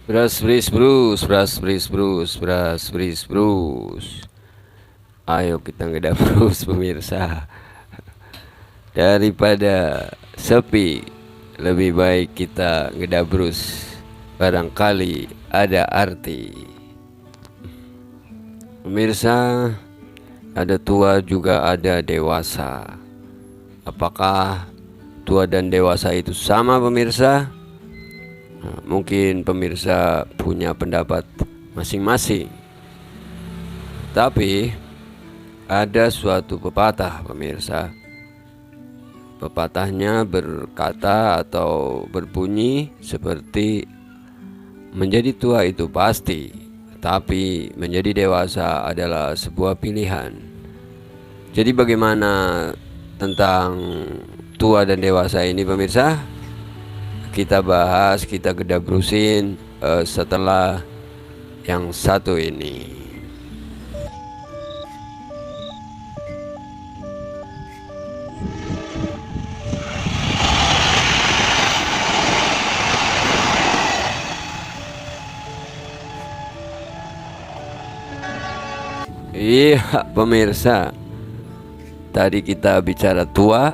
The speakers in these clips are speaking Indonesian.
Bras bris brus, bras bris brus, bras bris brus. Ayo kita ngedabrus pemirsa. Daripada sepi, lebih baik kita ngedabrus. Barangkali ada arti. Pemirsa, ada tua juga ada dewasa. Apakah tua dan dewasa itu sama pemirsa? Mungkin pemirsa punya pendapat masing-masing. Tapi ada suatu pepatah pemirsa. Pepatahnya berkata atau berbunyi seperti menjadi tua itu pasti, tapi menjadi dewasa adalah sebuah pilihan. Jadi bagaimana tentang tua dan dewasa ini pemirsa? Kita bahas, kita gedabrusin setelah yang satu ini. Iya pemirsa, tadi kita bicara tua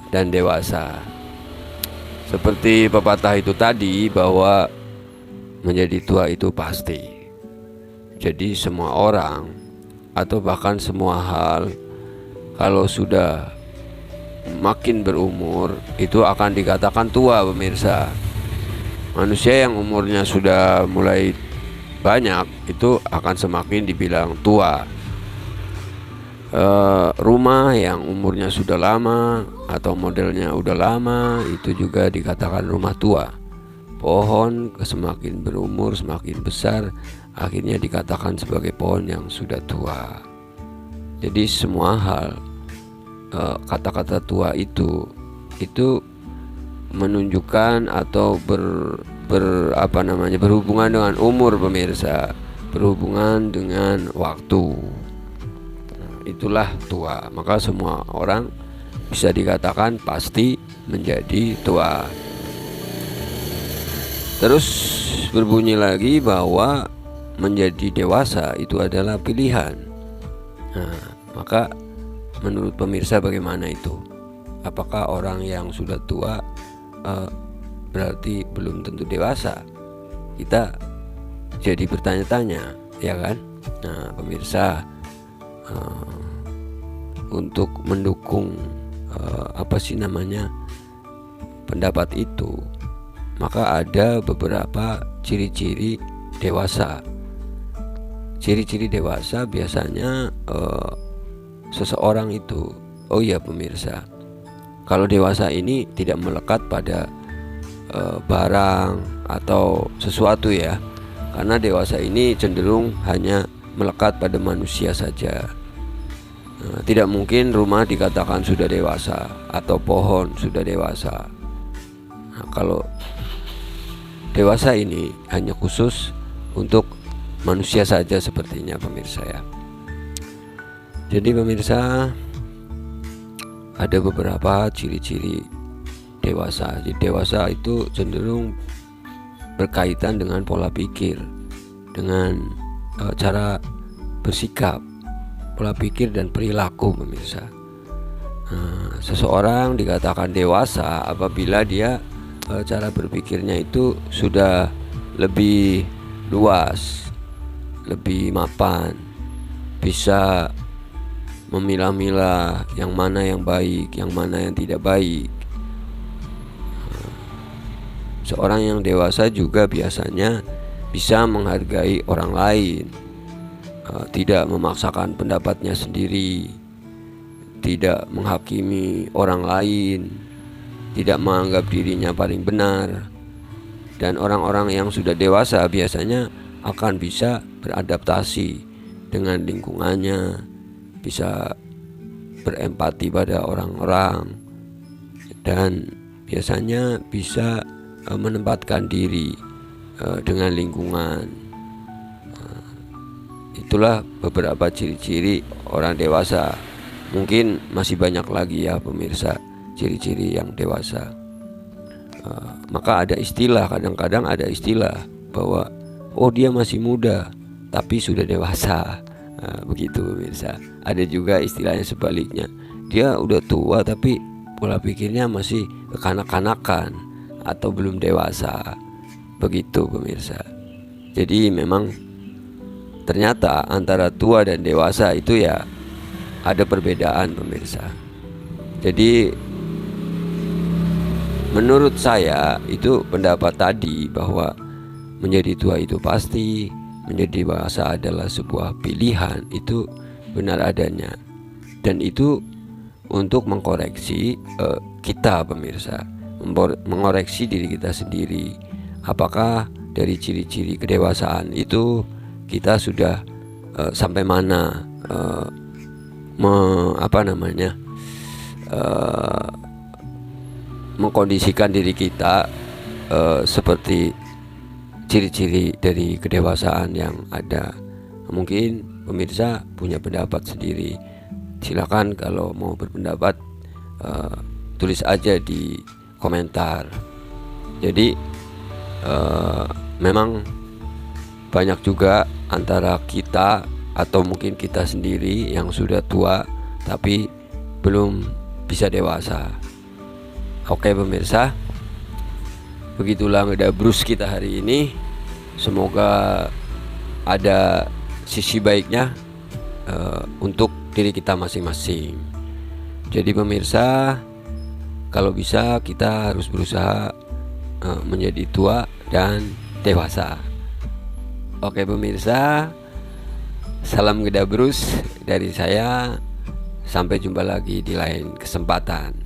dan dewasa. Seperti pepatah itu tadi bahwa menjadi tua itu pasti. Jadi semua orang atau bahkan semua hal kalau sudah makin berumur itu akan dikatakan tua pemirsa. Manusia yang umurnya sudah mulai banyak itu akan semakin dibilang tua. Rumah yang umurnya sudah lama atau modelnya udah lama itu juga dikatakan rumah tua. Pohon semakin berumur semakin besar akhirnya dikatakan sebagai pohon yang sudah tua. Jadi semua hal kata-kata tua itu menunjukkan atau berhubungan dengan umur pemirsa, berhubungan dengan waktu. Itulah tua. Maka semua orang bisa dikatakan pasti menjadi tua. Terus berbunyi lagi bahwa menjadi dewasa itu adalah pilihan. Nah, maka menurut pemirsa bagaimana itu? Apakah orang yang sudah tua berarti belum tentu dewasa? Kita jadi bertanya-tanya, ya kan? Nah, pemirsa, untuk mendukung pendapat itu, maka ada beberapa ciri-ciri dewasa. Ciri-ciri dewasa biasanya seseorang itu, oh iya pemirsa, kalau dewasa ini tidak melekat pada barang atau sesuatu ya, karena dewasa ini cenderung hanya melekat pada manusia saja. Tidak mungkin rumah dikatakan sudah dewasa atau pohon sudah dewasa. Nah, kalau dewasa ini hanya khusus untuk manusia saja sepertinya pemirsa ya. Jadi pemirsa, ada beberapa ciri-ciri dewasa. Jadi dewasa itu cenderung berkaitan dengan pola pikir, dengan cara bersikap, pola pikir dan perilaku pemirsa. Seseorang dikatakan dewasa apabila dia cara berpikirnya itu sudah lebih luas, lebih mapan, bisa memilah-milah yang mana yang baik, yang mana yang tidak baik. Seorang yang dewasa juga biasanya bisa menghargai orang lain, tidak memaksakan pendapatnya sendiri, tidak menghakimi orang lain, tidak menganggap dirinya paling benar. Dan orang-orang yang sudah dewasa biasanya akan bisa beradaptasi dengan lingkungannya, bisa berempati pada orang-orang, dan biasanya bisa menempatkan diri dengan lingkungan. Itulah beberapa ciri-ciri orang dewasa. Mungkin masih banyak lagi ya pemirsa ciri-ciri yang dewasa. Maka ada istilah, kadang-kadang ada istilah bahwa oh dia masih muda tapi sudah dewasa. Nah, begitu pemirsa. Ada juga istilahnya sebaliknya, dia udah tua tapi pola pikirnya masih kekanak-kanakan atau belum dewasa. Begitu pemirsa. Jadi memang ternyata antara tua dan dewasa itu ya ada perbedaan pemirsa. Jadi menurut saya itu pendapat tadi bahwa menjadi tua itu pasti, menjadi dewasa adalah sebuah pilihan, itu benar adanya. Dan itu untuk mengkoreksi kita pemirsa, mengoreksi diri kita sendiri. Apakah dari ciri-ciri kedewasaan itu kita sudah sampai mana mengkondisikan diri kita seperti ciri-ciri dari kedewasaan yang ada. Mungkin pemirsa punya pendapat sendiri. Silakan kalau mau berpendapat tulis aja di komentar. Jadi memang banyak juga antara kita atau mungkin kita sendiri yang sudah tua tapi belum bisa dewasa. Oke pemirsa, begitulah ngedabrus kita hari ini. Semoga ada sisi baiknya untuk diri kita masing-masing. Jadi pemirsa, kalau bisa kita harus berusaha menjadi tua dan dewasa. Oke pemirsa, salam ngedabrus dari saya. Sampai jumpa lagi di lain kesempatan.